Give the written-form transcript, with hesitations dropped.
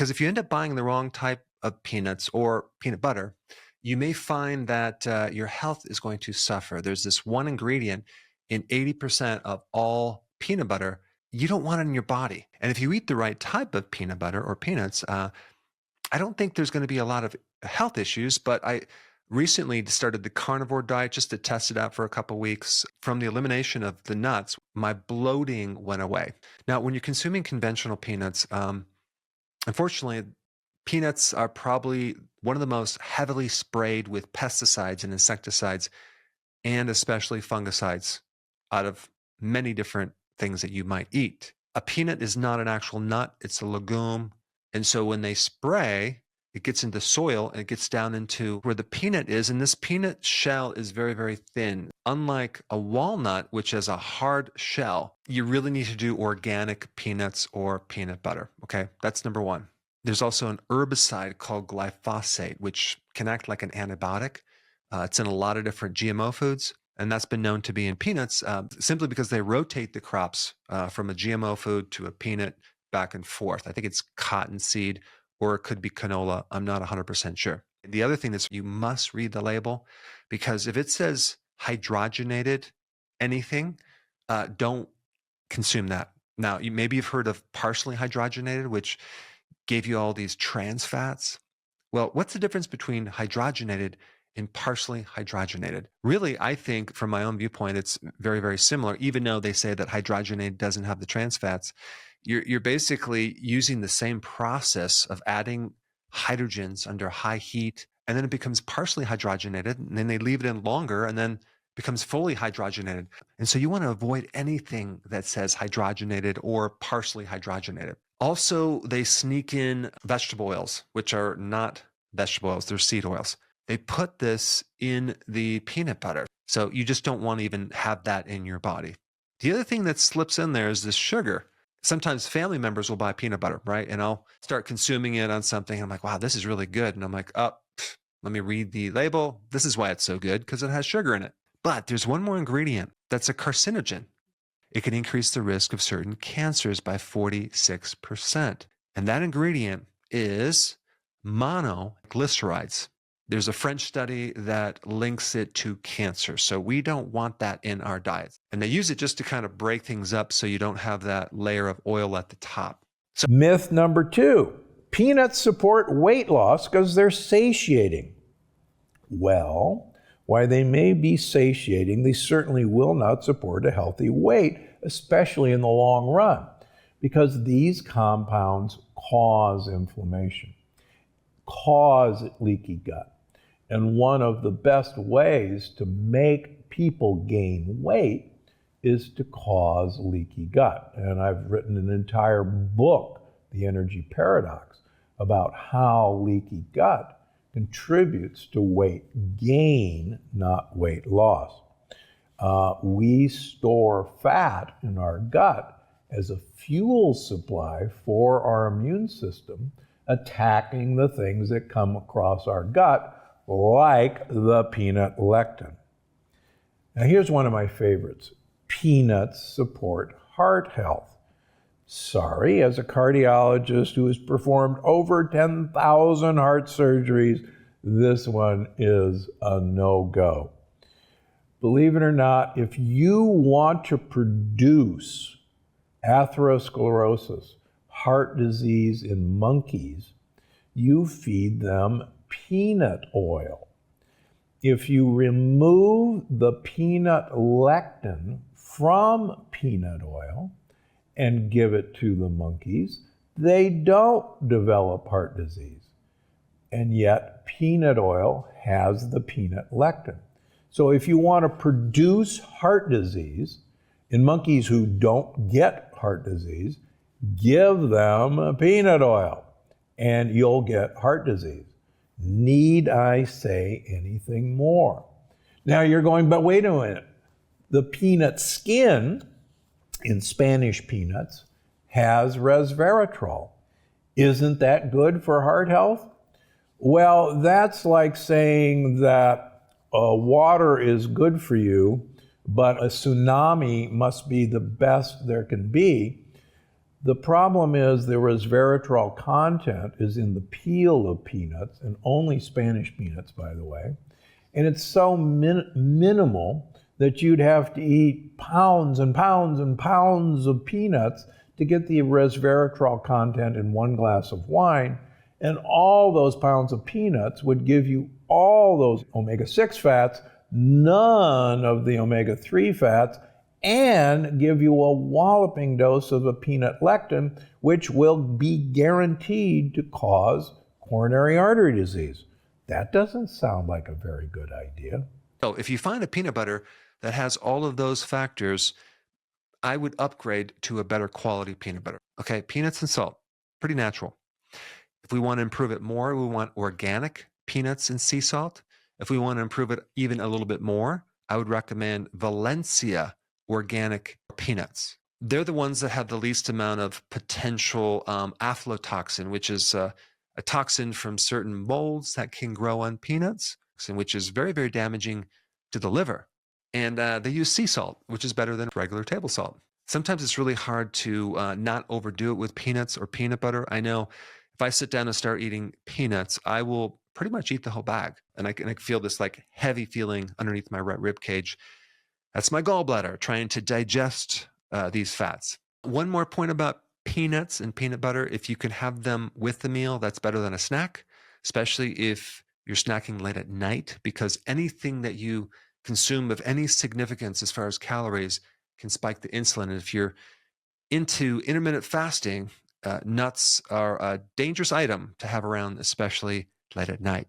Because if you end up buying the wrong type of peanuts or peanut butter, you may find that your health is going to suffer. There's this one ingredient in 80% of all peanut butter you don't want it in your body. And if you eat the right type of peanut butter or peanuts, I don't think there's going to be a lot of health issues, but I recently started the carnivore diet just to test it out for a couple weeks. From the elimination of the nuts, my bloating went away. Now, when you're consuming conventional peanuts, unfortunately, peanuts are probably one of the most heavily sprayed with pesticides and insecticides, and especially fungicides, out of many different things that you might eat. A peanut is not an actual nut, it's a legume. And so when they spray, it gets into soil and it gets down into where the peanut is. And this peanut shell is very, very thin. Unlike a walnut, which has a hard shell, you really need to do organic peanuts or peanut butter. Okay, that's number one. There's also an herbicide called glyphosate, which can act like an antibiotic. It's in a lot of different GMO foods. And that's been known to be in peanuts simply because they rotate the crops from a GMO food to a peanut back and forth. I think it's cottonseed or it could be canola. I'm not 100% sure. The other thing is you must read the label, because if it says hydrogenated anything, don't consume that. Now, maybe you've heard of partially hydrogenated, which gave you all these trans fats. Well, what's the difference between hydrogenated and partially hydrogenated? Really, I think from my own viewpoint, it's very, very similar, even though they say that hydrogenated doesn't have the trans fats. You're basically using the same process of adding hydrogens under high heat, and then it becomes partially hydrogenated, and then they leave it in longer, and then becomes fully hydrogenated. And so you want to avoid anything that says hydrogenated or partially hydrogenated. Also, they sneak in vegetable oils, which are not vegetable oils, they're seed oils. They put this in the peanut butter. So you just don't want to even have that in your body. The other thing that slips in there is this sugar. Sometimes family members will buy peanut butter, right? And I'll start consuming it on something. And I'm like, wow, this is really good. And I'm like, let me read the label. This is why it's so good, because it has sugar in it. But there's one more ingredient that's a carcinogen. It can increase the risk of certain cancers by 46%. And that ingredient is monoglycerides. There's a French study that links it to cancer. So we don't want that in our diets. And they use it just to kind of break things up so you don't have that layer of oil at the top. So myth number 2, peanuts support weight loss because they're satiating. Well, while they may be satiating, they certainly will not support a healthy weight, especially in the long run, because these compounds cause inflammation, cause leaky gut. And one of the best ways to make people gain weight is to cause leaky gut. And I've written an entire book, The Energy Paradox, about how leaky gut contributes to weight gain, not weight loss. We store fat in our gut as a fuel supply for our immune system, attacking the things that come across our gut, like the peanut lectin. Now here's one of my favorites. Peanuts support heart health. Sorry, as a cardiologist who has performed over 10,000 heart surgeries, this one is a no-go. Believe it or not, if you want to produce atherosclerosis, heart disease in monkeys, you feed them peanut oil. If you remove the peanut lectin from peanut oil and give it to the monkeys, they don't develop heart disease. And yet peanut oil has the peanut lectin. So if you want to produce heart disease in monkeys who don't get heart disease, give them peanut oil and you'll get heart disease. Need I say anything more? Now you're going, but wait a minute. The peanut skin in Spanish peanuts has resveratrol. Isn't that good for heart health? Well, that's like saying that water is good for you, but a tsunami must be the best there can be. The problem is the resveratrol content is in the peel of peanuts, and only Spanish peanuts, by the way. And it's so minimal that you'd have to eat pounds and pounds and pounds of peanuts to get the resveratrol content in one glass of wine. And all those pounds of peanuts would give you all those omega-6 fats, none of the omega-3 fats, and give you a walloping dose of a peanut lectin, which will be guaranteed to cause coronary artery disease. That doesn't sound like a very good idea. So if you find a peanut butter that has all of those factors, I would upgrade to a better quality peanut butter. Okay, peanuts and salt, pretty natural. If we want to improve it more, we want organic peanuts and sea salt. If we want to improve it even a little bit more, I would recommend Valencia organic peanuts. They're the ones that have the least amount of potential aflatoxin, which is a toxin from certain molds that can grow on peanuts, which is very, very damaging to the liver. And they use sea salt, which is better than regular table salt. Sometimes it's really hard to not overdo it with peanuts or peanut butter. I know if I sit down and start eating peanuts, I will pretty much eat the whole bag. And I can feel this like heavy feeling underneath my right rib cage. That's my gallbladder trying to digest these fats. One more point about peanuts and peanut butter. If you can have them with the meal, that's better than a snack, especially if you're snacking late at night, because anything that you consume of any significance as far as calories can spike the insulin. And if you're into intermittent fasting, nuts are a dangerous item to have around, especially late at night.